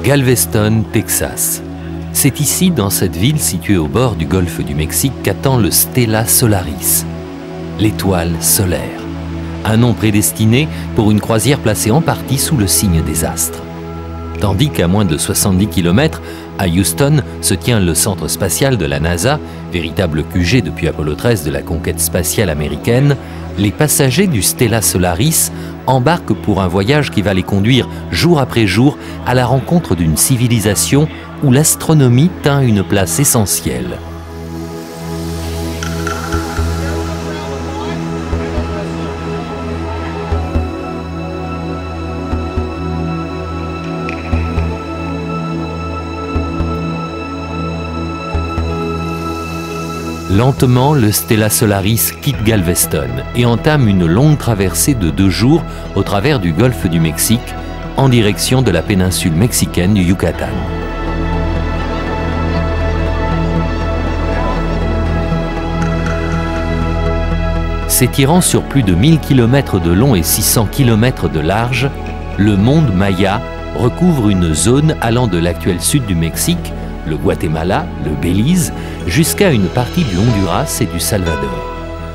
Galveston, Texas. C'est ici, dans cette ville située au bord du golfe du Mexique, qu'attend le Stella Solaris, l'étoile solaire. Un nom prédestiné pour une croisière placée en partie sous le signe des astres. Tandis qu'à moins de 70 km, à Houston, se tient le centre spatial de la NASA, véritable QG depuis Apollo 13 de la conquête spatiale américaine, les passagers du Stella Solaris embarquent pour un voyage qui va les conduire jour après jour à la rencontre d'une civilisation où l'astronomie tint une place essentielle. Lentement, le Stella Solaris quitte Galveston et entame une longue traversée de 2 jours au travers du golfe du Mexique en direction de la péninsule mexicaine du Yucatan. S'étirant sur plus de 1000 km de long et 600 km de large, le monde Maya recouvre une zone allant de l'actuel sud du Mexique, le Guatemala, le Belize, jusqu'à une partie du Honduras et du Salvador.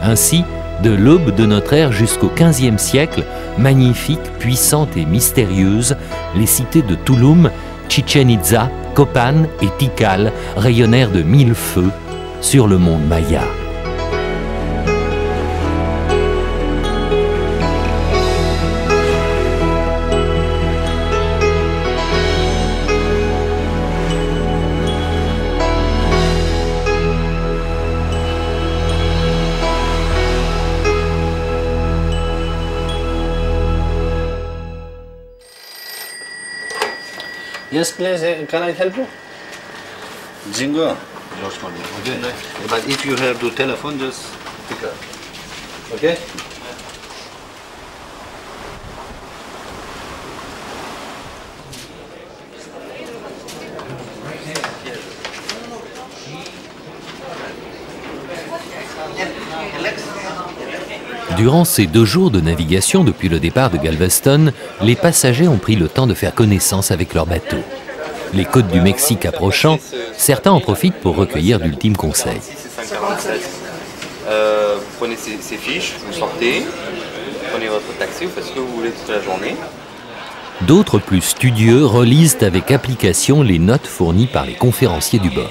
Ainsi, de l'aube de notre ère jusqu'au XVe siècle, magnifiques, puissantes et mystérieuses, les cités de Tulum, Chichen Itza, Copan et Tikal rayonnèrent de 1000 feux sur le monde Maya. Yes, please. Can I help you? Jingo. Okay. But if you have the telephone, just pick up. Okay? Durant ces 2 jours de navigation depuis le départ de Galveston, les passagers ont pris le temps de faire connaissance avec leur bateau. Les côtes du Mexique approchant, certains en profitent pour recueillir d'ultimes conseils. Vous prenez ces fiches, vous sortez, vous prenez votre taxi, vous faites ce que vous voulez toute la journée. D'autres plus studieux relisent avec application les notes fournies par les conférenciers du bord.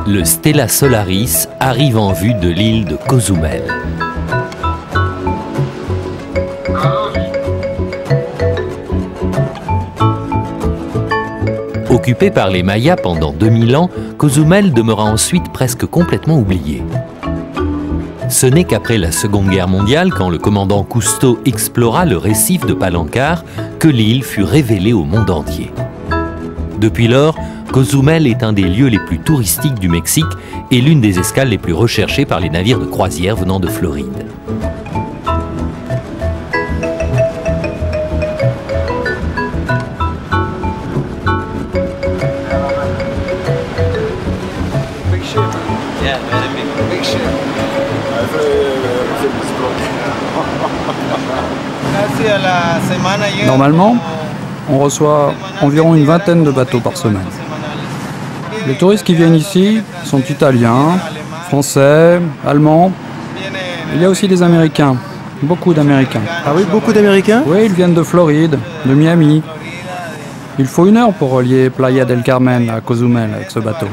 Le Stella Solaris arrive en vue de l'île de Cozumel. Occupé par les Mayas pendant 2000 ans, Cozumel demeura ensuite presque complètement oublié. Ce n'est qu'après la Seconde Guerre mondiale, quand le commandant Cousteau explora le récif de Palencar, que l'île fut révélée au monde entier. Depuis lors, Cozumel est un des lieux les plus touristiques du Mexique et l'une des escales les plus recherchées par les navires de croisière venant de Floride. Normalement, on reçoit environ une vingtaine de bateaux par semaine. Les touristes qui viennent ici sont italiens, français, allemands. Il y a aussi des Américains, beaucoup d'Américains. Ah oui, beaucoup d'Américains? Oui, ils viennent de Floride, de Miami. Il faut 1 heure pour relier Playa del Carmen à Cozumel avec ce bateau.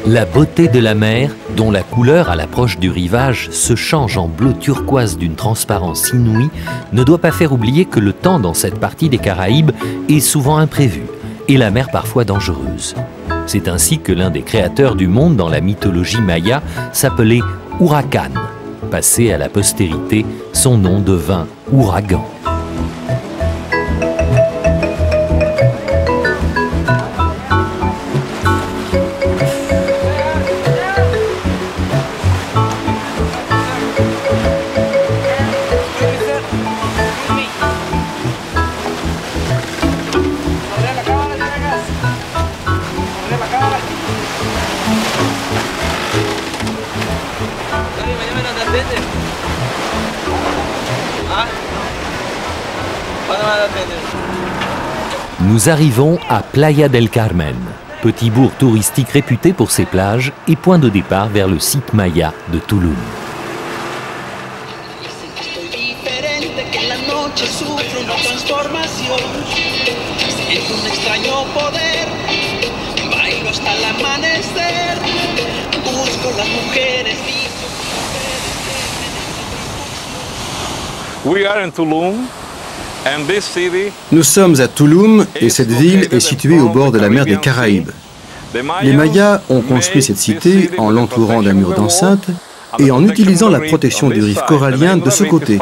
La beauté de la mer, dont la couleur à l'approche du rivage se change en bleu turquoise d'une transparence inouïe, ne doit pas faire oublier que le temps dans cette partie des Caraïbes est souvent imprévu et la mer parfois dangereuse. C'est ainsi que l'un des créateurs du monde dans la mythologie maya s'appelait Huracan. Passé à la postérité, son nom devint ouragan. Nous arrivons à Playa del Carmen, petit bourg touristique réputé pour ses plages et point de départ vers le site maya de Tulum. Nous sommes à Tulum et cette ville est située au bord de la mer des Caraïbes. Les Mayas ont construit cette cité en l'entourant d'un mur d'enceinte et en utilisant la protection du riff corallien de ce côté.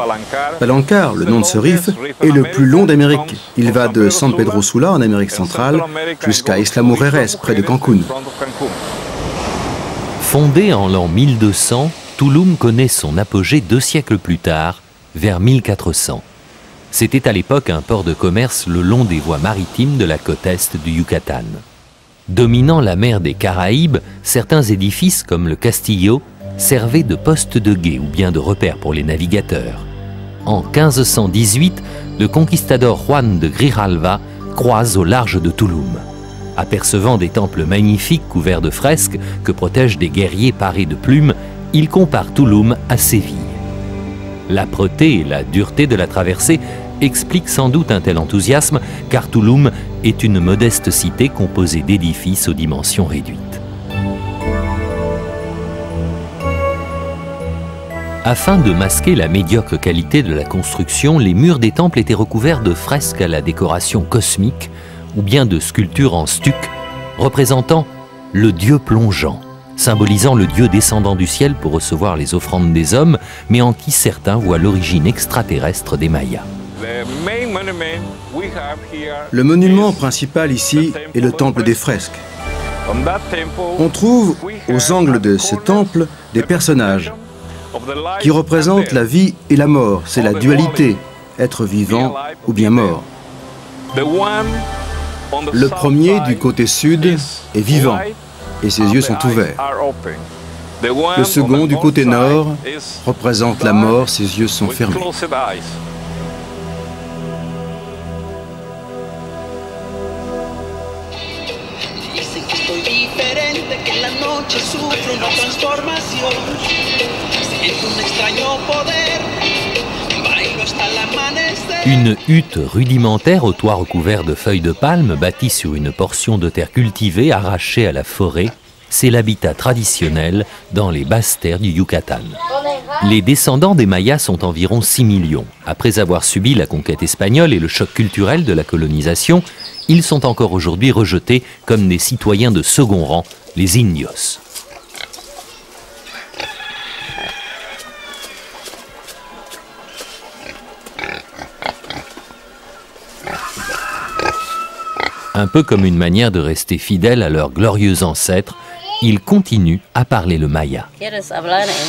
Palancar, le nom de ce riff, est le plus long d'Amérique. Il va de San Pedro Sula en Amérique centrale jusqu'à Isla Mujeres, près de Cancún. Fondé en l'an 1200, Tulum connaît son apogée 2 siècles plus tard, vers 1400. C'était à l'époque un port de commerce le long des voies maritimes de la côte est du Yucatan. Dominant la mer des Caraïbes, certains édifices comme le Castillo servaient de poste de guet ou bien de repère pour les navigateurs. En 1518, le conquistador Juan de Grijalva croise au large de Tulum. Apercevant des temples magnifiques couverts de fresques que protègent des guerriers parés de plumes, il compare Tulum à Séville. L'âpreté et la dureté de la traversée expliquent sans doute un tel enthousiasme, car Tulum est une modeste cité composée d'édifices aux dimensions réduites. Afin de masquer la médiocre qualité de la construction, les murs des temples étaient recouverts de fresques à la décoration cosmique ou bien de sculptures en stuc représentant le dieu plongeant, symbolisant le dieu descendant du ciel pour recevoir les offrandes des hommes, mais en qui certains voient l'origine extraterrestre des Mayas. Le monument principal ici est le temple des fresques. On trouve aux angles de ce temple des personnages qui représentent la vie et la mort. C'est la dualité, être vivant ou bien mort. Le premier du côté sud est vivant et ses yeux sont ouverts. Le second du côté nord représente la mort, ses yeux sont fermés. Une hutte rudimentaire au toit recouvert de feuilles de palme, bâtie sur une portion de terre cultivée arrachée à la forêt, c'est l'habitat traditionnel dans les basses terres du Yucatan. Les descendants des Mayas sont environ 6 millions. Après avoir subi la conquête espagnole et le choc culturel de la colonisation, ils sont encore aujourd'hui rejetés comme des citoyens de second rang, les indios. Un peu comme une manière de rester fidèles à leurs glorieux ancêtres, ils continuent à parler le maya.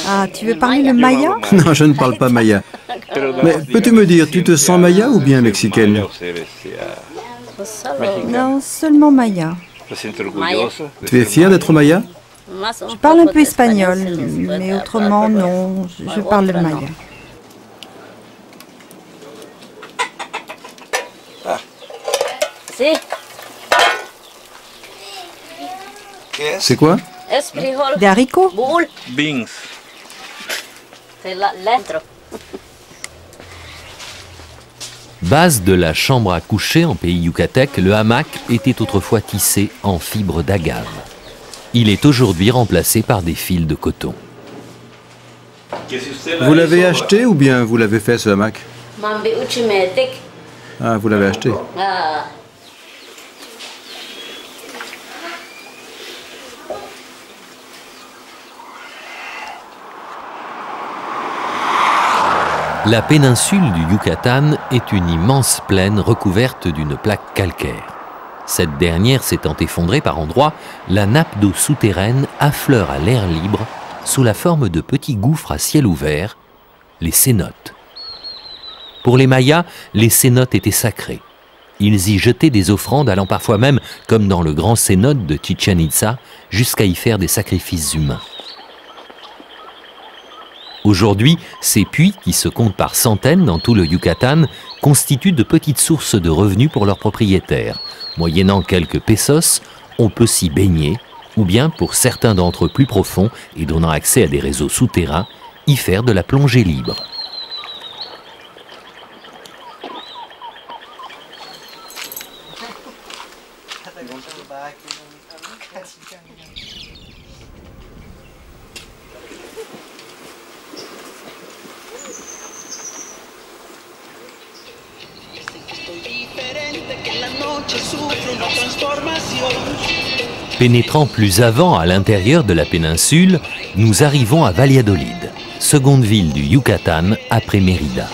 Ah, tu veux parler le maya? Non, je ne parle pas maya. Mais peux-tu me dire, tu te sens maya ou bien mexicaine? Non, seulement maya. Tu es fière d'être maya? Je parle un peu espagnol, mais autrement, non, je parle le maya. C'est quoi? Des haricots? Beans. Base de la chambre à coucher en pays yucatèque, le hamac était autrefois tissé en fibre d'agave. Il est aujourd'hui remplacé par des fils de coton. Vous l'avez acheté ou bien vous l'avez fait ce hamac? Ah, vous l'avez acheté. La péninsule du Yucatan est une immense plaine recouverte d'une plaque calcaire. Cette dernière s'étant effondrée par endroits, la nappe d'eau souterraine affleure à l'air libre sous la forme de petits gouffres à ciel ouvert, les cénotes. Pour les Mayas, les cénotes étaient sacrées. Ils y jetaient des offrandes allant parfois même, comme dans le grand cénote de Chichén Itzá, jusqu'à y faire des sacrifices humains. Aujourd'hui, ces puits, qui se comptent par centaines dans tout le Yucatan, constituent de petites sources de revenus pour leurs propriétaires. Moyennant quelques pesos, on peut s'y baigner, ou bien, pour certains d'entre eux plus profonds et donnant accès à des réseaux souterrains, y faire de la plongée libre. Pénétrant plus avant à l'intérieur de la péninsule, nous arrivons à Valladolid, seconde ville du Yucatan après Mérida.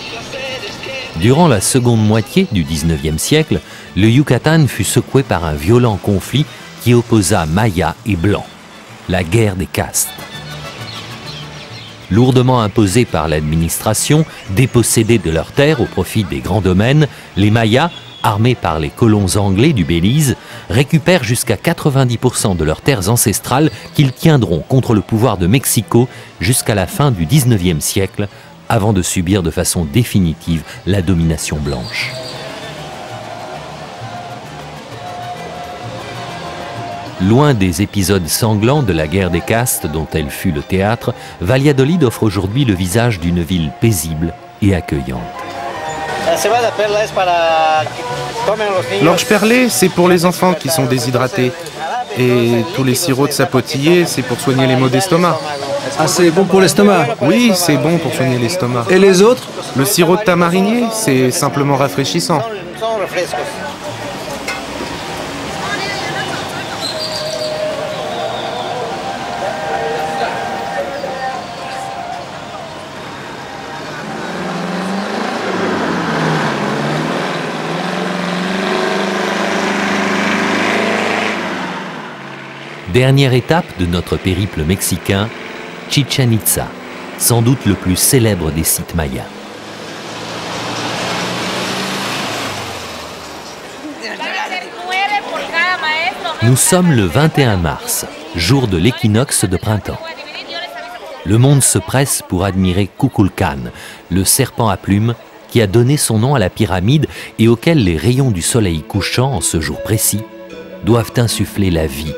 Durant la seconde moitié du XIXe siècle, le Yucatan fut secoué par un violent conflit qui opposa Mayas et Blancs, la guerre des castes. Lourdement imposés par l'administration, dépossédés de leurs terres au profit des grands domaines, les Mayas, armés par les colons anglais du Belize, récupèrent jusqu'à 90% de leurs terres ancestrales qu'ils tiendront contre le pouvoir de Mexico jusqu'à la fin du XIXe siècle, avant de subir de façon définitive la domination blanche. Loin des épisodes sanglants de la guerre des castes dont elle fut le théâtre, Valladolid offre aujourd'hui le visage d'une ville paisible et accueillante. L'orge perlée, c'est pour les enfants qui sont déshydratés. Et tous les sirops de sapotillé, c'est pour soigner les maux d'estomac. Ah, c'est bon pour l'estomac? Oui, c'est bon pour soigner l'estomac. Et les autres? Le sirop de tamarinier, c'est simplement rafraîchissant. Dernière étape de notre périple mexicain, Chichén Itzá, sans doute le plus célèbre des sites mayas. Nous sommes le 21 mars, jour de l'équinoxe de printemps. Le monde se presse pour admirer Kukulcán, le serpent à plumes qui a donné son nom à la pyramide et auquel les rayons du soleil couchant en ce jour précis doivent insuffler la vie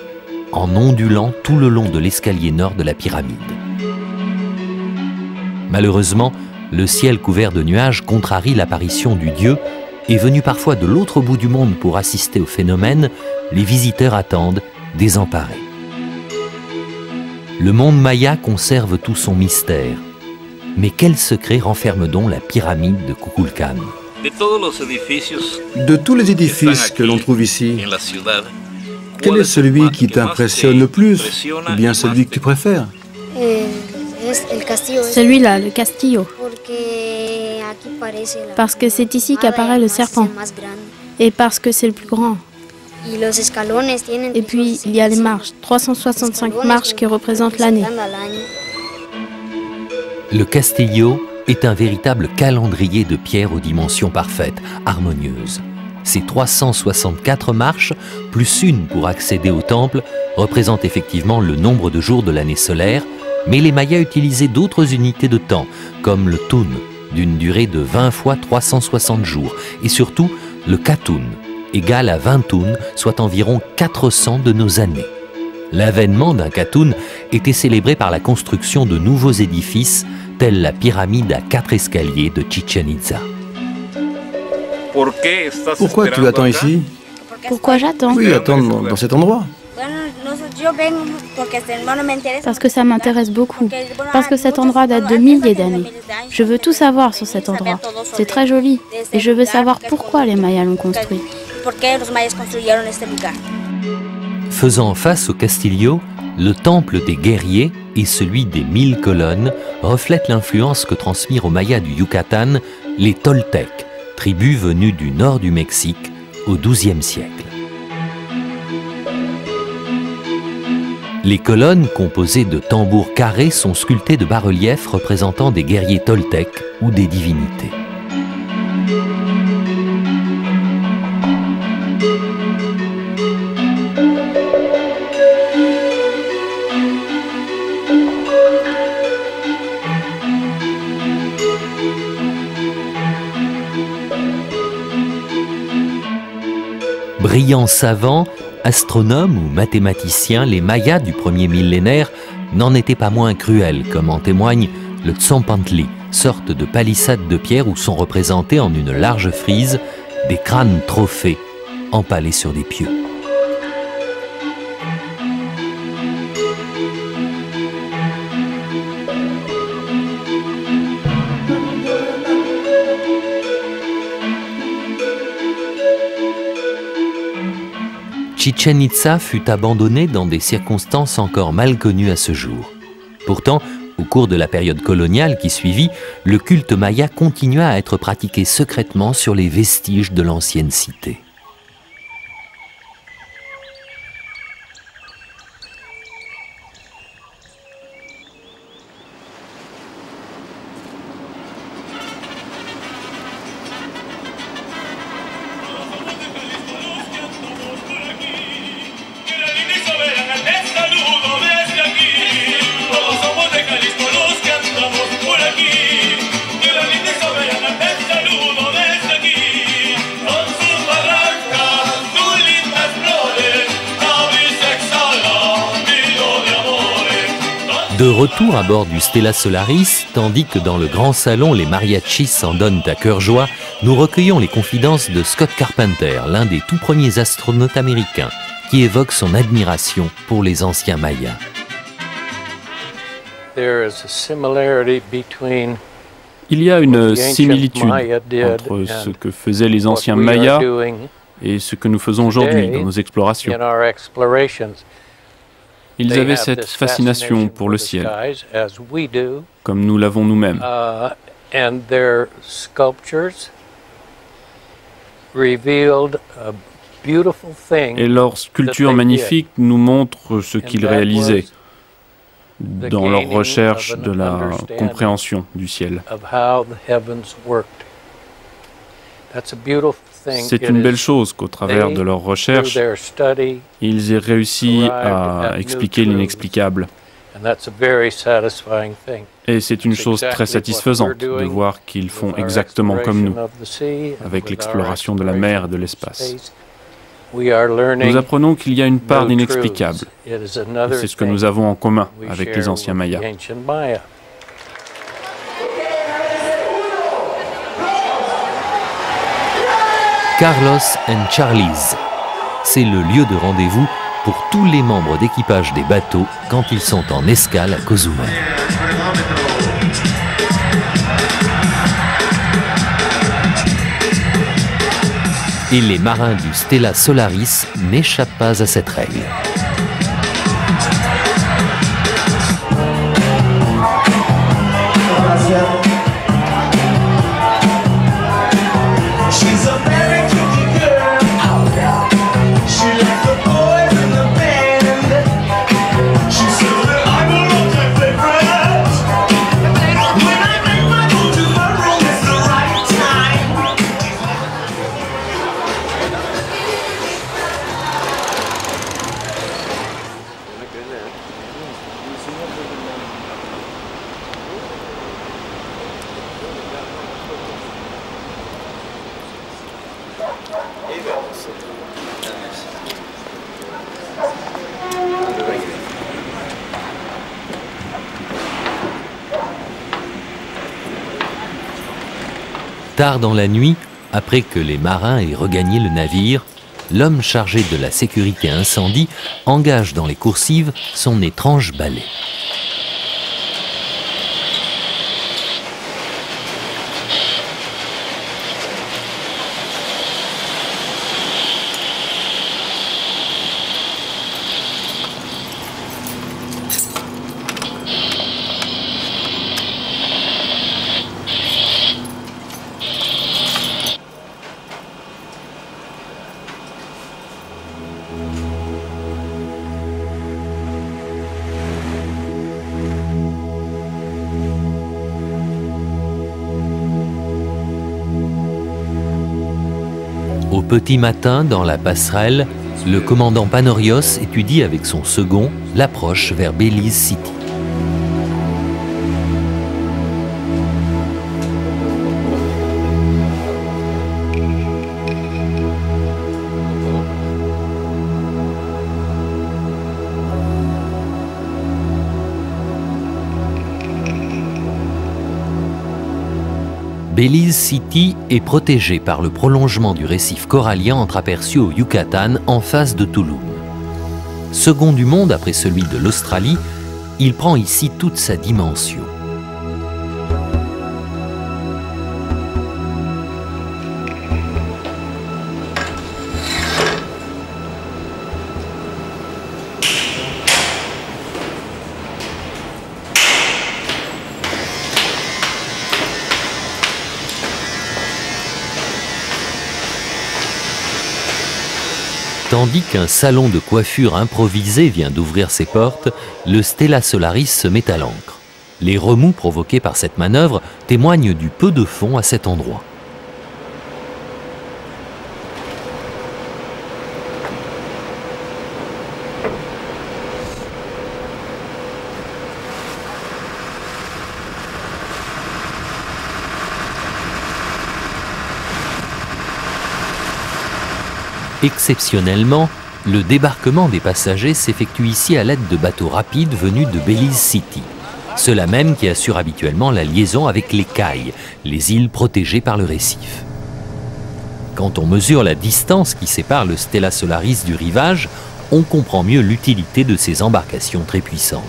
en ondulant tout le long de l'escalier nord de la pyramide. Malheureusement, le ciel couvert de nuages contrarie l'apparition du dieu et venus parfois de l'autre bout du monde pour assister au phénomène, les visiteurs attendent, désemparés. Le monde maya conserve tout son mystère. Mais quel secret renferme donc la pyramide de Kukulcán? De tous les édifices que l'on trouve ici, quel est celui qui t'impressionne le plus, ou bien celui que tu préfères? Celui-là, le Castillo. Parce que c'est ici qu'apparaît le serpent. Et parce que c'est le plus grand. Et puis, il y a les marches, 365 marches qui représentent l'année. Le Castillo est un véritable calendrier de pierre aux dimensions parfaites, harmonieuses. Ces 364 marches, plus une pour accéder au temple, représentent effectivement le nombre de jours de l'année solaire, mais les Mayas utilisaient d'autres unités de temps, comme le tun, d'une durée de 20 fois 360 jours, et surtout le katun, égal à 20 tuns, soit environ 400 de nos années. L'avènement d'un katun était célébré par la construction de nouveaux édifices, tels la pyramide à 4 escaliers de Chichén Itzá. Pourquoi tu attends ici? Pourquoi j'attends? Oui, attendre dans cet endroit. Parce que ça m'intéresse beaucoup. Parce que cet endroit date de milliers d'années. Je veux tout savoir sur cet endroit. C'est très joli. Et je veux savoir pourquoi les Mayas l'ont construit. Faisant face au Castillo, le temple des guerriers et celui des 1000 colonnes reflètent l'influence que transmirent aux Mayas du Yucatan les Toltecs, tribu venue du nord du Mexique au XIIe siècle. Les colonnes composées de tambours carrés sont sculptées de bas-reliefs représentant des guerriers toltecs ou des divinités. brillants savants, astronomes ou mathématiciens, les Mayas du premier millénaire n'en étaient pas moins cruels, comme en témoigne le Tzompantli, sorte de palissade de pierre où sont représentés en une large frise des crânes trophées empalés sur des pieux. Chichen Itza fut abandonnée dans des circonstances encore mal connues à ce jour. Pourtant, au cours de la période coloniale qui suivit, le culte maya continua à être pratiqué secrètement sur les vestiges de l'ancienne cité. De retour à bord du Stella Solaris, tandis que dans le grand salon les mariachis s'en donnent à cœur joie, nous recueillons les confidences de Scott Carpenter, l'un des tout premiers astronautes américains, qui évoque son admiration pour les anciens Mayas. Il y a une similitude entre ce que faisaient les anciens Mayas et ce que nous faisons aujourd'hui dans nos explorations. Ils avaient cette fascination pour le ciel, comme nous l'avons nous-mêmes. Et leurs sculptures magnifiques nous montrent ce qu'ils réalisaient dans leur recherche de la compréhension du ciel. C'est une belle chose qu'au travers de leurs recherches, ils aient réussi à expliquer l'inexplicable. Et c'est une chose très satisfaisante de voir qu'ils font exactement comme nous, avec l'exploration de la mer et de l'espace. Nous apprenons qu'il y a une part d'inexplicable, et c'est ce que nous avons en commun avec les anciens Mayas. Carlos and Charlie's, c'est le lieu de rendez-vous pour tous les membres d'équipage des bateaux quand ils sont en escale à Cozumel. Et les marins du Stella Solaris n'échappent pas à cette règle. Tard dans la nuit, après que les marins aient regagné le navire, l'homme chargé de la sécurité incendie engage dans les coursives son étrange balai. Au petit matin, dans la passerelle, le commandant Panorios étudie avec son second l'approche vers Belize City. Belize City est protégée par le prolongement du récif corallien entreaperçu au Yucatan en face de Tulum. Second du monde après celui de l'Australie, il prend ici toute sa dimension. Tandis qu'un salon de coiffure improvisé vient d'ouvrir ses portes, le Stella Solaris se met à l'ancre. Les remous provoqués par cette manœuvre témoignent du peu de fond à cet endroit. Exceptionnellement, le débarquement des passagers s'effectue ici à l'aide de bateaux rapides venus de Belize City. Ceux-là même qui assurent habituellement la liaison avec les Cailles, les îles protégées par le récif. Quand on mesure la distance qui sépare le Stella Solaris du rivage, on comprend mieux l'utilité de ces embarcations très puissantes.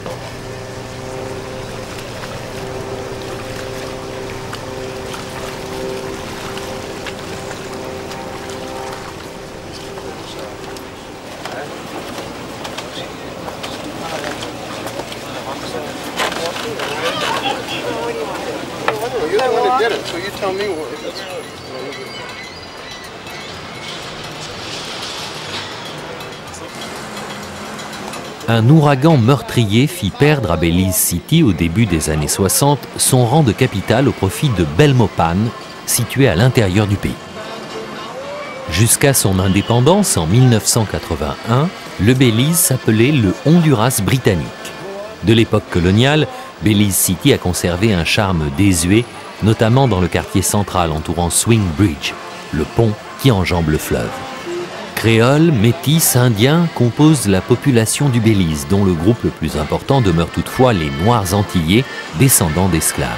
Un ouragan meurtrier fit perdre à Belize City au début des années 60 son rang de capitale au profit de Belmopan, situé à l'intérieur du pays. Jusqu'à son indépendance en 1981, le Belize s'appelait le Honduras britannique. De l'époque coloniale, Belize City a conservé un charme désuet, notamment dans le quartier central entourant Swing Bridge, le pont qui enjambe le fleuve. Créoles, métis, indiens composent la population du Belize, dont le groupe le plus important demeure toutefois les Noirs antillais, descendants d'esclaves.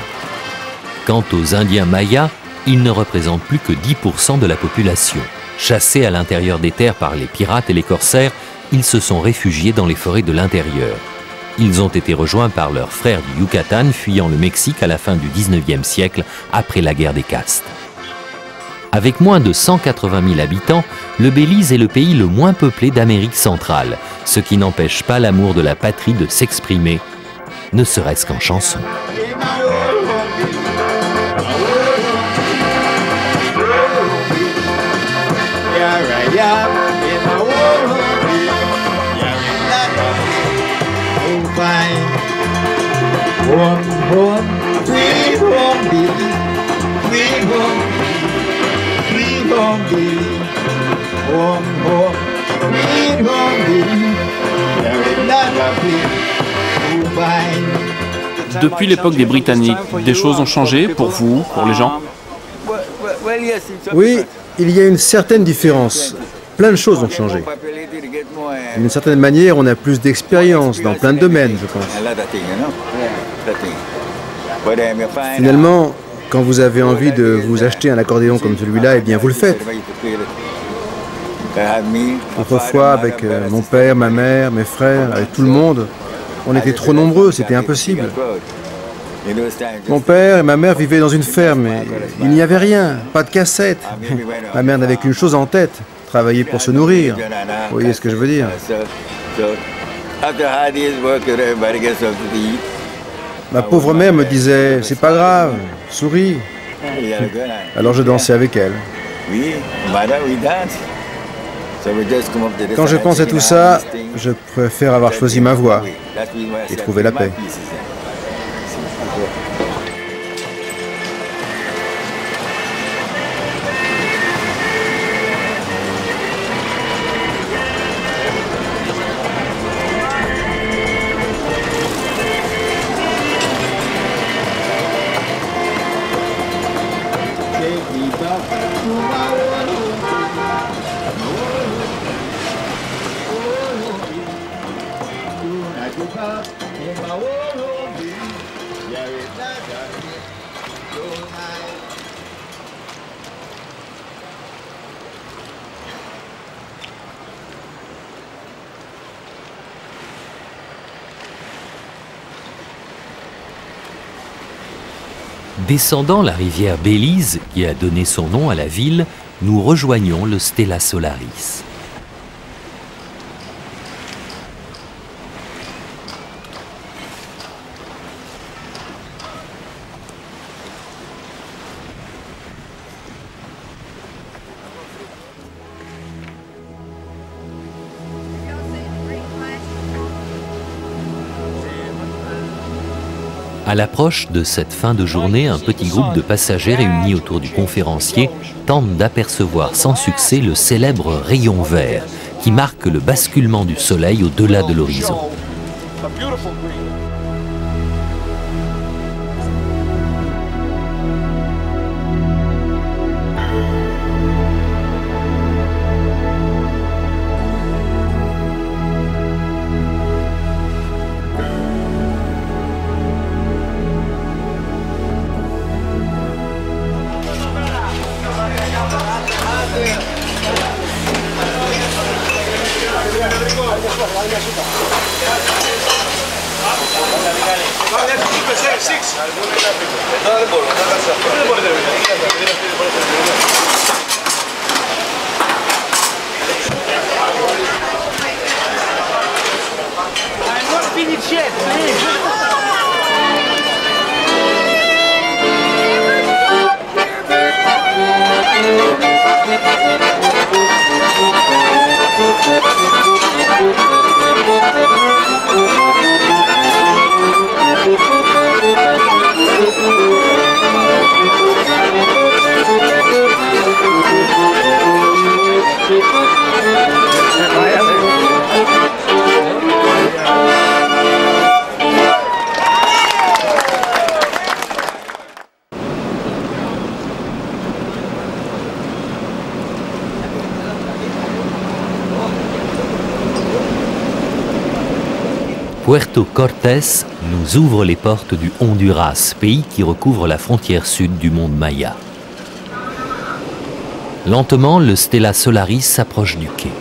Quant aux Indiens mayas, ils ne représentent plus que 10% de la population. Chassés à l'intérieur des terres par les pirates et les corsaires, ils se sont réfugiés dans les forêts de l'intérieur. Ils ont été rejoints par leurs frères du Yucatan, fuyant le Mexique à la fin du 19e siècle, après la guerre des castes. Avec moins de 180 000 habitants, le Belize est le pays le moins peuplé d'Amérique centrale, ce qui n'empêche pas l'amour de la patrie de s'exprimer, ne serait-ce qu'en chanson. Depuis l'époque des Britanniques, des choses ont changé pour vous, pour les gens? Oui, il y a une certaine différence. Plein de choses ont changé. D'une certaine manière, on a plus d'expérience dans plein de domaines, je pense. Finalement, quand vous avez envie de vous acheter un accordéon comme celui-là, eh bien vous le faites. Autrefois, avec mon père, ma mère, mes frères, avec tout le monde, on était trop nombreux, c'était impossible. Mon père et ma mère vivaient dans une ferme et il n'y avait rien, pas de cassette. Ma mère n'avait qu'une chose en tête, travailler pour se nourrir. Vous voyez ce que je veux dire? Ma pauvre mère me disait, c'est pas grave, souris. Alors je dansais avec elle. Quand je pense à tout ça, je préfère avoir choisi ma voie et trouver la paix. Descendant la rivière Belize, qui a donné son nom à la ville, nous rejoignons le Stella Solaris. À l'approche de cette fin de journée, un petit groupe de passagers réunis autour du conférencier tente d'apercevoir sans succès le célèbre rayon vert qui marque le basculement du soleil au-delà de l'horizon. Puerto Cortés nous ouvre les portes du Honduras, pays qui recouvre la frontière sud du monde Maya. Lentement, le Stella Solaris s'approche du quai.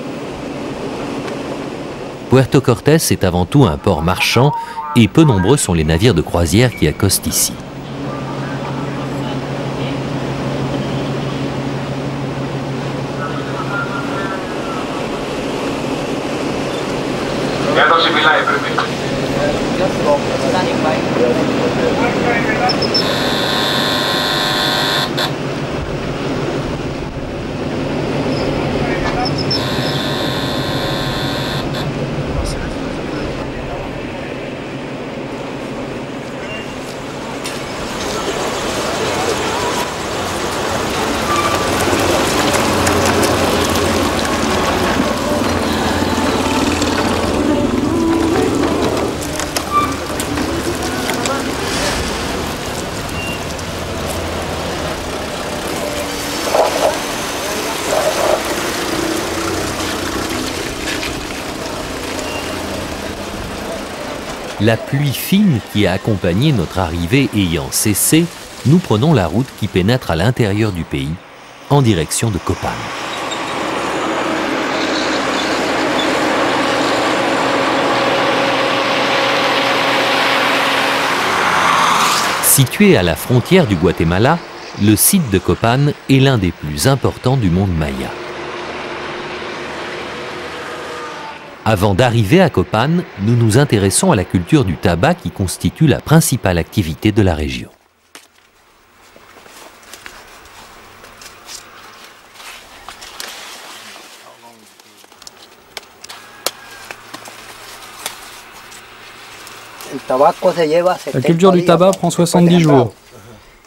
Puerto Cortés est avant tout un port marchand et peu nombreux sont les navires de croisière qui accostent ici. La pluie fine qui a accompagné notre arrivée ayant cessé, nous prenons la route qui pénètre à l'intérieur du pays, en direction de Copán. Situé à la frontière du Guatemala, le site de Copán est l'un des plus importants du monde maya. Avant d'arriver à Copán, nous nous intéressons à la culture du tabac qui constitue la principale activité de la région. La culture du tabac prend 70 jours.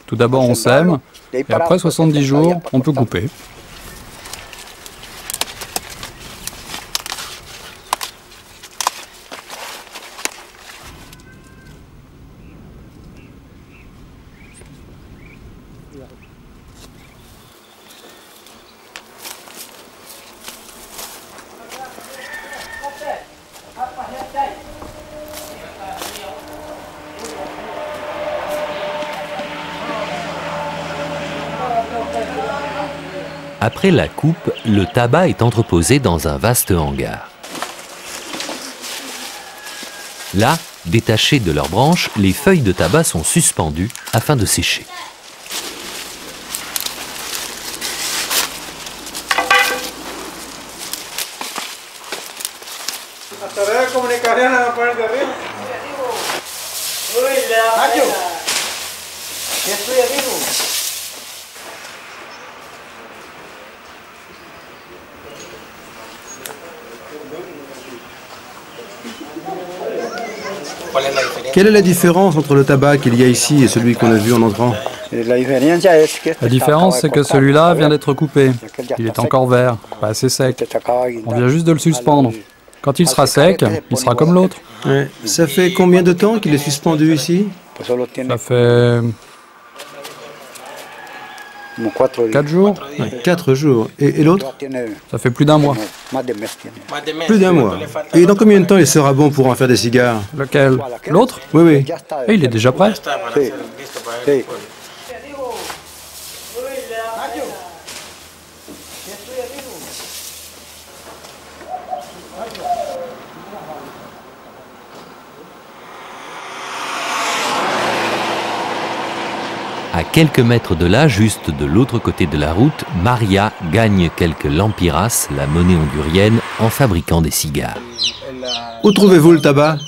Tout d'abord on sème, et après 70 jours, on peut couper. Après la coupe, le tabac est entreposé dans un vaste hangar. Là, Détachées de leurs branches, les feuilles de tabac sont suspendues afin de sécher. Quelle est la différence entre le tabac qu'il y a ici et celui qu'on a vu en entrant? La différence, c'est que celui-là vient d'être coupé. Il est encore vert, pas assez sec. On vient juste de le suspendre. Quand il sera sec, il sera comme l'autre. Ouais. Ça fait combien de temps qu'il est suspendu ici? Ça fait 4 jours. Ouais, 4 jours. Et l'autre? Ça fait plus d'1 mois. Plus d'1 mois. Et dans combien de temps il sera bon pour en faire des cigares? Lequel? L'autre? Oui, oui. Et il est déjà prêt. À quelques mètres de là, juste de l'autre côté de la route, Maria gagne quelques lempiras, la monnaie hondurienne, en fabriquant des cigares. Où trouvez-vous le tabac?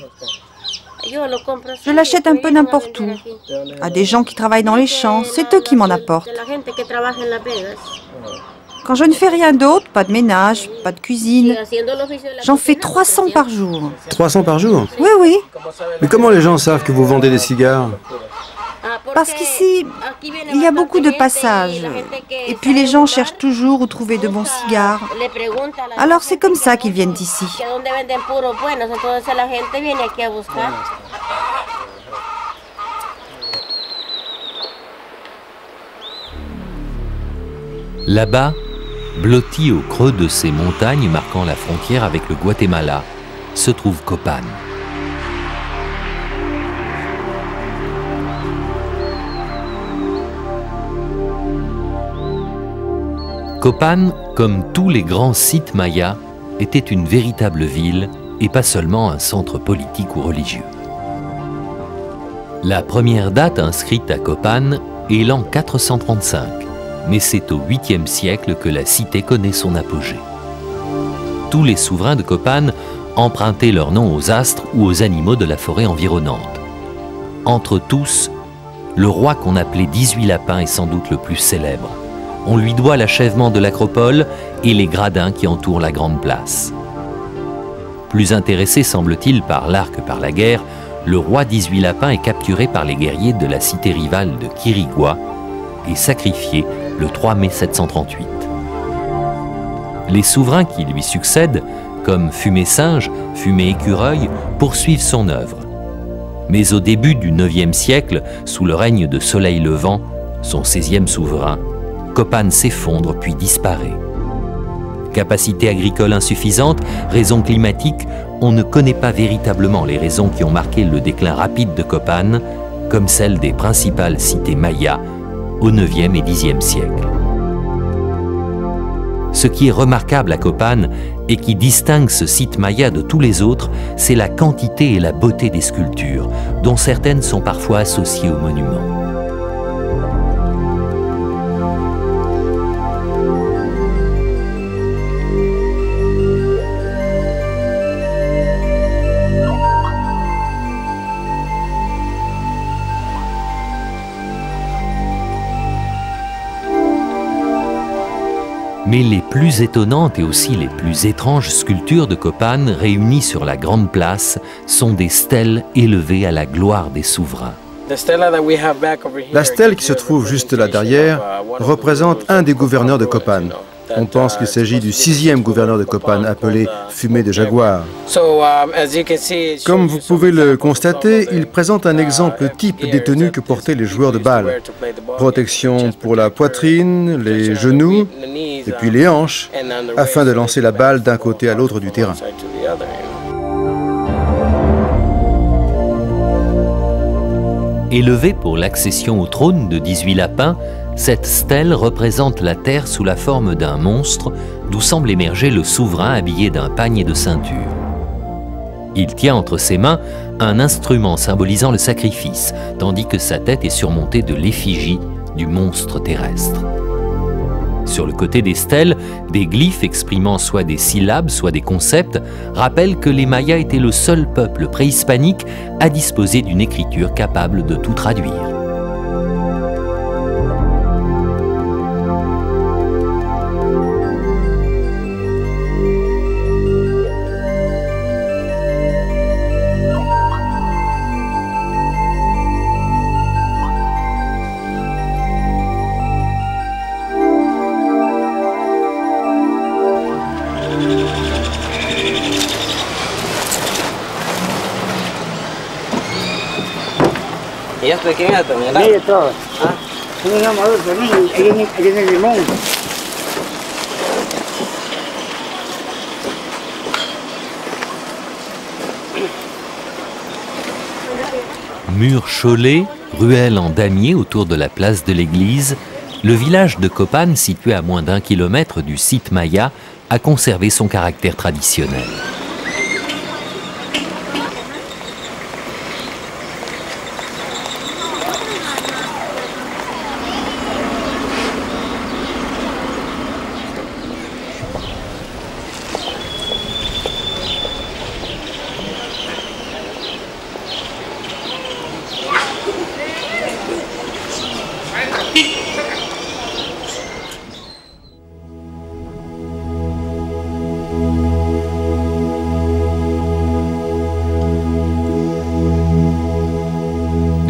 Je l'achète un peu n'importe où. À des gens qui travaillent dans les champs, c'est eux qui m'en apportent. Quand je ne fais rien d'autre, pas de ménage, pas de cuisine, j'en fais 300 par jour. 300 par jour? Oui, oui. Mais comment les gens savent que vous vendez des cigares? Parce qu'ici, il y a beaucoup de passages. Et puis les gens cherchent toujours où trouver de bons cigares. Alors c'est comme ça qu'ils viennent ici. Là-bas, blotti au creux de ces montagnes marquant la frontière avec le Guatemala, se trouve Copan. Copan, comme tous les grands sites mayas, était une véritable ville et pas seulement un centre politique ou religieux. La première date inscrite à Copan est l'an 435, mais c'est au 8e siècle que la cité connaît son apogée. Tous les souverains de Copan empruntaient leur nom aux astres ou aux animaux de la forêt environnante. Entre tous, le roi qu'on appelait 18 lapins est sans doute le plus célèbre. On lui doit l'achèvement de l'acropole et les gradins qui entourent la grande place. Plus intéressé, semble-t-il, par l'art que par la guerre, le roi 18 lapins est capturé par les guerriers de la cité rivale de Quirigua et sacrifié le 3 mai 738. Les souverains qui lui succèdent, comme Fumé-Singe, Fumé-Écureuil, poursuivent son œuvre. Mais au début du 9e siècle, sous le règne de Soleil Levant, son 16e souverain, Copan s'effondre puis disparaît. Capacité agricole insuffisante, raisons climatiques, on ne connaît pas véritablement les raisons qui ont marqué le déclin rapide de Copan, comme celle des principales cités mayas au 9e et 10e siècle. Ce qui est remarquable à Copan et qui distingue ce site maya de tous les autres, c'est la quantité et la beauté des sculptures, dont certaines sont parfois associées aux monuments. Mais les plus étonnantes et aussi les plus étranges sculptures de Copan réunies sur la grande place sont des stèles élevées à la gloire des souverains. La stèle qui se trouve juste là derrière représente un des gouverneurs de Copan. On pense qu'il s'agit du 6e gouverneur de Copan, appelé Fumé de Jaguar. Comme vous pouvez le constater, il présente un exemple type des tenues que portaient les joueurs de balle. Protection pour la poitrine, les genoux et puis les hanches, afin de lancer la balle d'un côté à l'autre du terrain. Élevée pour l'accession au trône de 18 lapins, cette stèle représente la terre sous la forme d'un monstre d'où semble émerger le souverain habillé d'un pagne de ceinture. Il tient entre ses mains un instrument symbolisant le sacrifice, tandis que sa tête est surmontée de l'effigie du monstre terrestre. Sur le côté des stèles, des glyphes exprimant soit des syllabes, soit des concepts, rappellent que les Mayas étaient le seul peuple préhispanique à disposer d'une écriture capable de tout traduire. ¿Y es pequeña también? Sí, todo. ¿Ah? Tiene una madura también, ahí tiene limón. Murs chaulés, ruelles en damier autour de la place de l'église, le village de Copan, situé à moins d'1 kilomètre du site maya, a conservé son caractère traditionnel.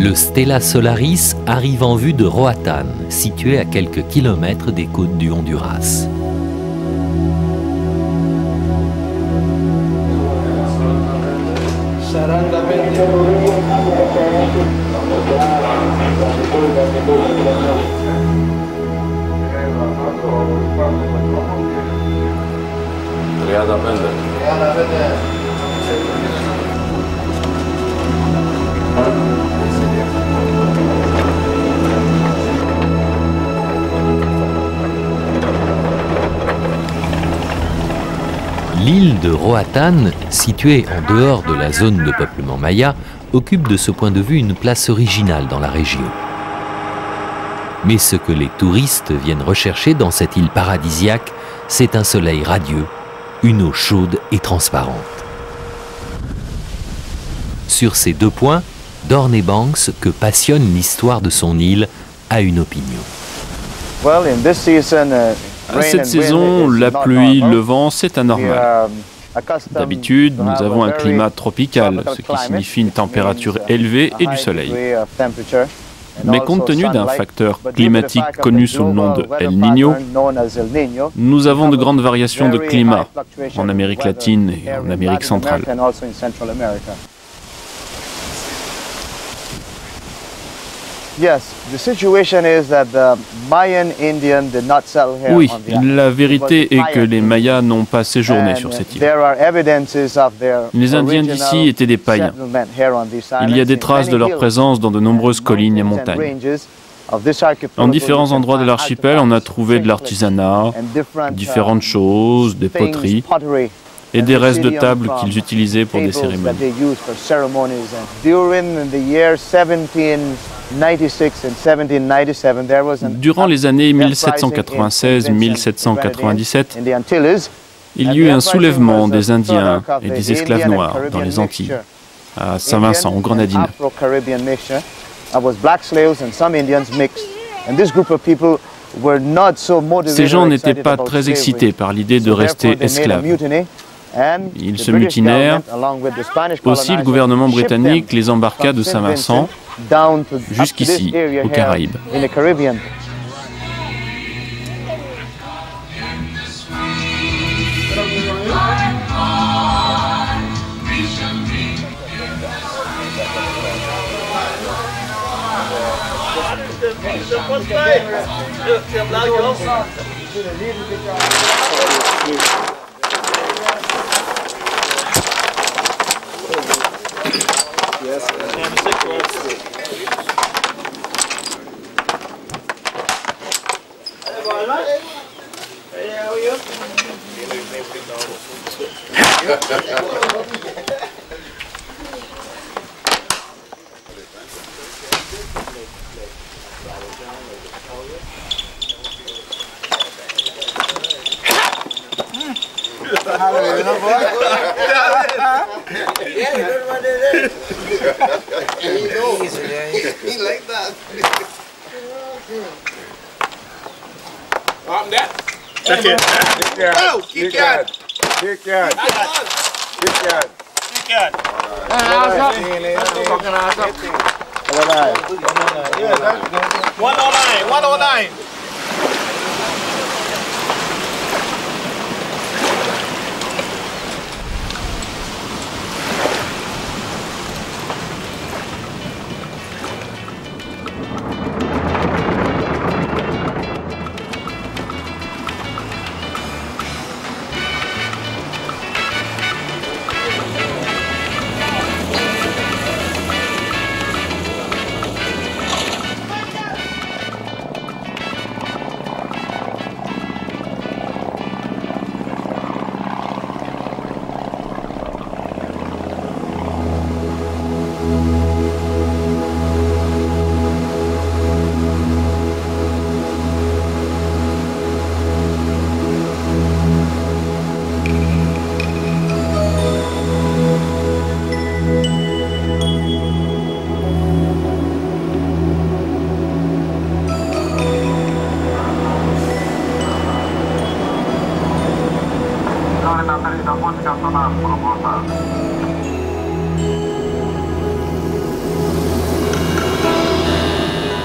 Le Stella Solaris arrive en vue de Roatan, situé à quelques kilomètres des côtes du Honduras. L'île de Roatan, située en dehors de la zone de peuplement maya, occupe de ce point de vue une place originale dans la région. Mais ce que les touristes viennent rechercher dans cette île paradisiaque, c'est un soleil radieux, une eau chaude et transparente. Sur ces deux points, Dorney Banks, que passionne l'histoire de son île, a une opinion. À cette saison, la pluie, le vent, c'est anormal. D'habitude, nous avons un climat tropical, ce qui signifie une température élevée et du soleil. Mais compte tenu d'un facteur climatique connu sous le nom de El Niño, nous avons de grandes variations de climat en Amérique latine et en Amérique centrale. Oui, la vérité est que les Mayas n'ont pas séjourné sur cette île. Les Indiens d'ici étaient des païens. Il y a des traces de leur présence dans de nombreuses collines et montagnes. En différents endroits de l'archipel, on a trouvé de l'artisanat, différentes choses, des poteries et des restes de tables qu'ils utilisaient pour des cérémonies. Durant les années 1796-1797, il y eut un soulèvement des Indiens et des esclaves noirs dans les Antilles, à Saint-Vincent, aux Grenadines. Ces gens n'étaient pas très excités par l'idée de rester esclaves. Ils se mutinèrent. Aussi, le gouvernement britannique les embarqua de Saint-Vincent jusqu'ici, aux Caraïbes.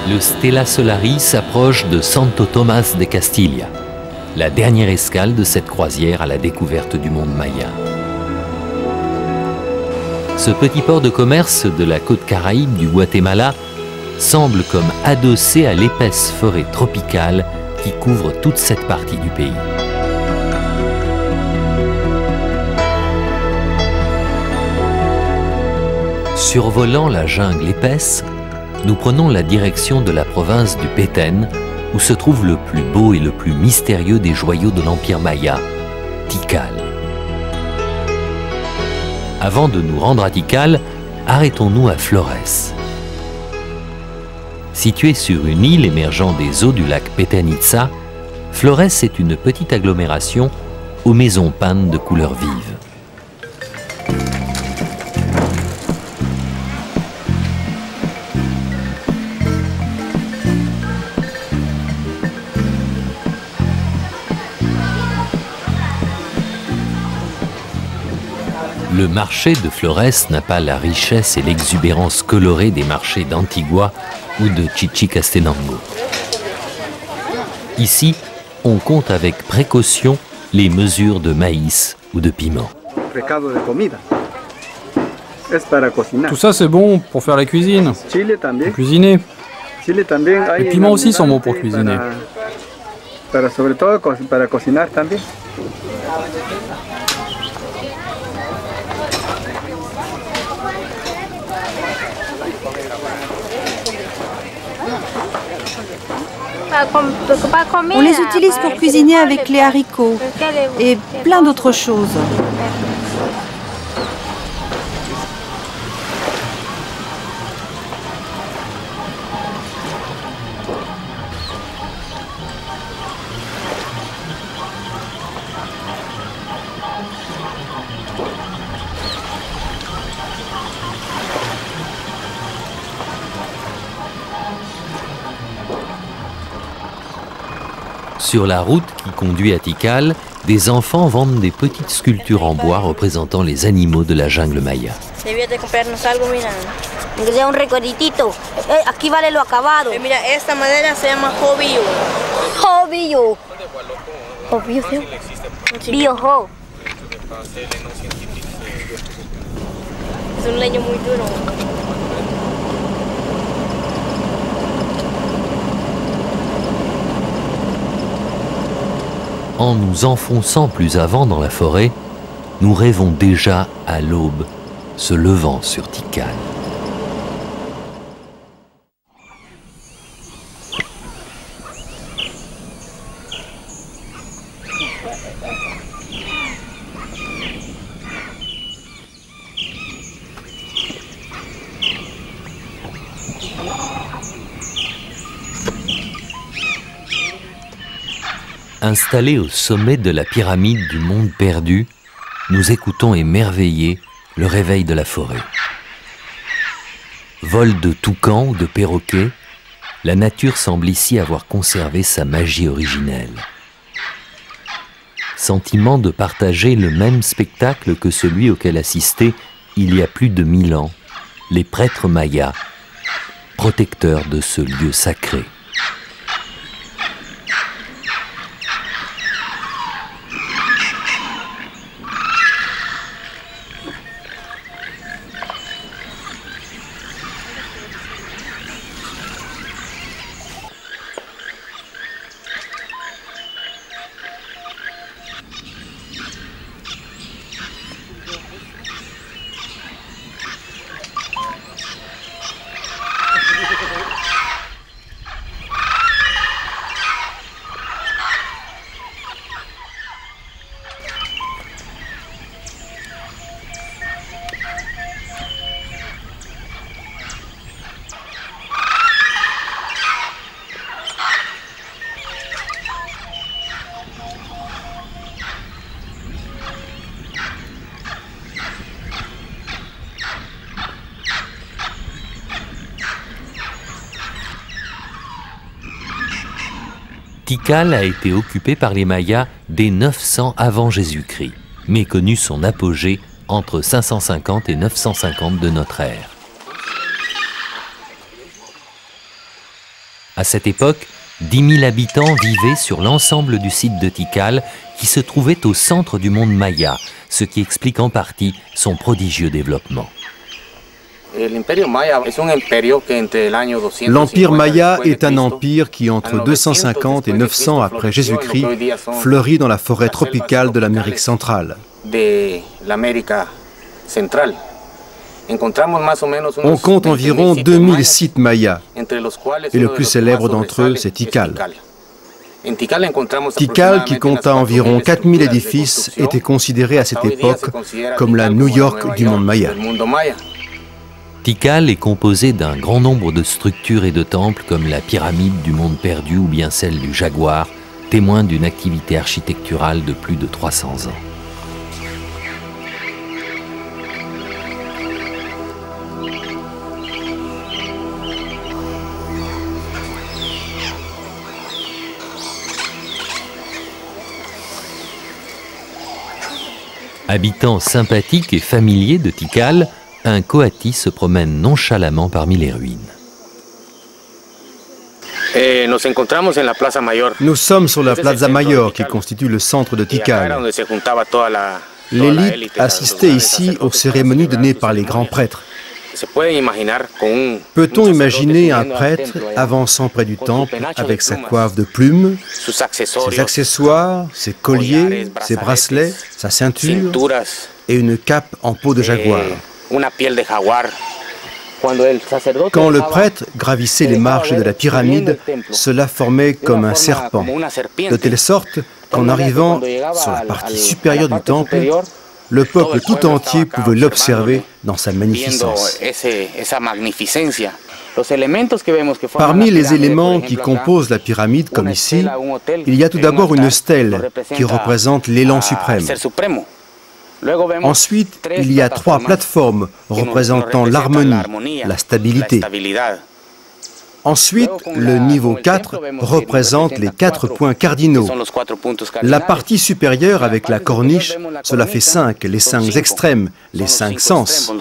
Le Stella Solaris s'approche de Santo Tomás de Castilla, la dernière escale de cette croisière à la découverte du monde maya. Ce petit port de commerce de la côte caraïbe du Guatemala semble comme adossé à l'épaisse forêt tropicale qui couvre toute cette partie du pays. Survolant la jungle épaisse, nous prenons la direction de la province du Petén, où se trouve le plus beau et le plus mystérieux des joyaux de l'Empire Maya, Tikal. Avant de nous rendre à Tikal, arrêtons-nous à Flores. Située sur une île émergeant des eaux du lac Petén Itzá, Flores est une petite agglomération aux maisons peintes de couleurs vives. Le marché de Flores n'a pas la richesse et l'exubérance colorée des marchés d'Antigua ou de Chichicastenango. Ici, on compte avec précaution les mesures de maïs ou de piment. Tout ça c'est bon pour faire la cuisine, pour cuisiner. Les piments aussi sont bons pour cuisiner. On les utilise pour cuisiner avec les haricots et plein d'autres choses. Sur la route qui conduit à Tikal, des enfants vendent des petites sculptures en bois représentant les animaux de la jungle maya. Debías de comprarnos algo, mira. Que sea un recuerditito. Aquí vale lo acabado. Mira, esta madera se llama jobillo. Jobillo. Jobillo, sí. Biojo. Es un leño muy duro. En nous enfonçant plus avant dans la forêt, nous rêvons déjà à l'aube, se levant sur Tikal. Installés au sommet de la pyramide du monde perdu, nous écoutons émerveillés le réveil de la forêt. Vol de toucans ou de perroquets, la nature semble ici avoir conservé sa magie originelle. Sentiment de partager le même spectacle que celui auquel assistaient, il y a plus de 1000 ans, les prêtres mayas, protecteurs de ce lieu sacré. Tikal a été occupé par les Mayas dès 900 avant Jésus-Christ, mais connu son apogée entre 550 et 950 de notre ère. À cette époque, 10 000 habitants vivaient sur l'ensemble du site de Tikal, qui se trouvait au centre du monde maya, ce qui explique en partie son prodigieux développement. L'Empire Maya est un empire qui, entre 250 et 900 après Jésus-Christ, fleurit dans la forêt tropicale de l'Amérique centrale. On compte environ 2000 sites mayas, et le plus célèbre d'entre eux, c'est Tikal. Tikal, qui compta environ 4000 édifices, était considéré à cette époque comme la New York du monde maya. Tikal est composé d'un grand nombre de structures et de temples comme la pyramide du monde perdu ou bien celle du jaguar, témoin d'une activité architecturale de plus de 300 ans. Habitant sympathique et familier de Tikal, un coati se promène nonchalamment parmi les ruines. Nous sommes sur la Plaza Mayor qui constitue le centre de Tikal. L'élite assistait ici aux cérémonies données par les grands prêtres. Peut-on imaginer un prêtre avançant près du temple avec sa coiffe de plumes, ses accessoires, ses colliers, ses bracelets, sa ceinture et une cape en peau de jaguar? Quand le prêtre gravissait les marches de la pyramide, cela formait comme un serpent, de telle sorte qu'en arrivant sur la partie supérieure du temple, le peuple tout entier pouvait l'observer dans sa magnificence. Parmi les éléments qui composent la pyramide, comme ici, il y a tout d'abord une stèle qui représente l'élan suprême. Ensuite, il y a 3 plateformes représentant l'harmonie, la stabilité. Ensuite, le niveau 4 représente les 4 points cardinaux. La partie supérieure avec la corniche, cela fait 5, les 5 extrêmes, les 5 sens.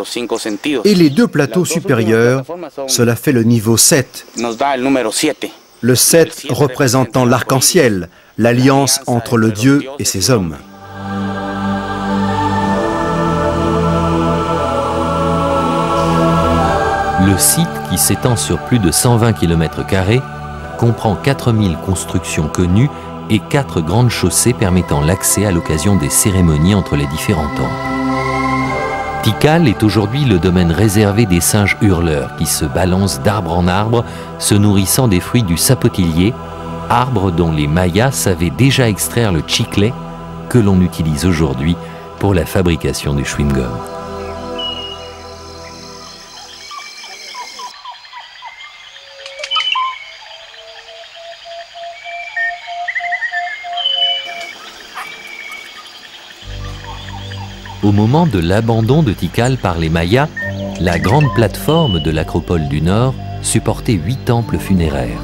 Et les 2 plateaux supérieurs, cela fait le niveau 7. Le 7 représentant l'arc-en-ciel, l'alliance entre le Dieu et ses hommes. Le site, qui s'étend sur plus de 120 km², comprend 4000 constructions connues et 4 grandes chaussées permettant l'accès à l'occasion des cérémonies entre les différents temples. Tikal est aujourd'hui le domaine réservé des singes hurleurs qui se balancent d'arbre en arbre, se nourrissant des fruits du sapotillier, arbre dont les Mayas savaient déjà extraire le chicle que l'on utilise aujourd'hui pour la fabrication du chewing-gum. Au moment de l'abandon de Tikal par les Mayas, la grande plateforme de l'acropole du Nord supportait 8 temples funéraires.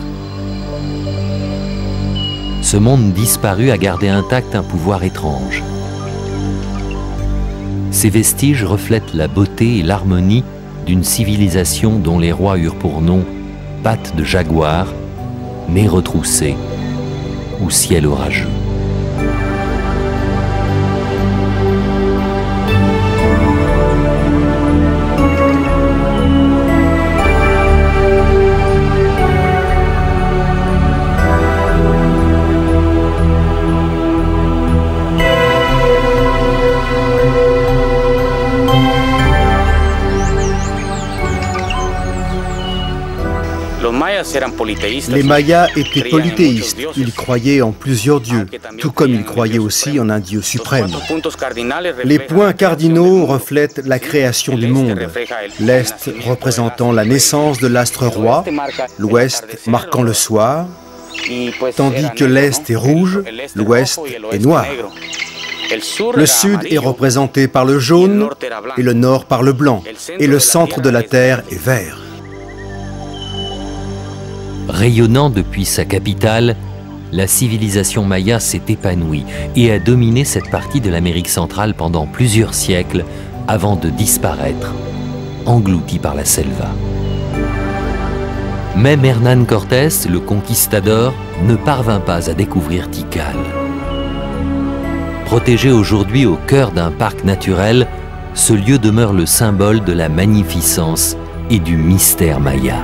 Ce monde disparu a gardé intact un pouvoir étrange. Ces vestiges reflètent la beauté et l'harmonie d'une civilisation dont les rois eurent pour nom pattes de jaguar, nez retroussé ou ciel orageux. Les Mayas étaient polythéistes, ils croyaient en plusieurs dieux, tout comme ils croyaient aussi en un dieu suprême. Les points cardinaux reflètent la création du monde, l'Est représentant la naissance de l'astre roi, l'Ouest marquant le soir, tandis que l'Est est rouge, l'Ouest est noir. Le Sud est représenté par le jaune et le Nord par le blanc, et le centre de la Terre est vert. Rayonnant depuis sa capitale, la civilisation maya s'est épanouie et a dominé cette partie de l'Amérique centrale pendant plusieurs siècles avant de disparaître, engloutie par la selva. Même Hernán Cortés, le conquistador, ne parvint pas à découvrir Tikal. Protégé aujourd'hui au cœur d'un parc naturel, ce lieu demeure le symbole de la magnificence et du mystère maya.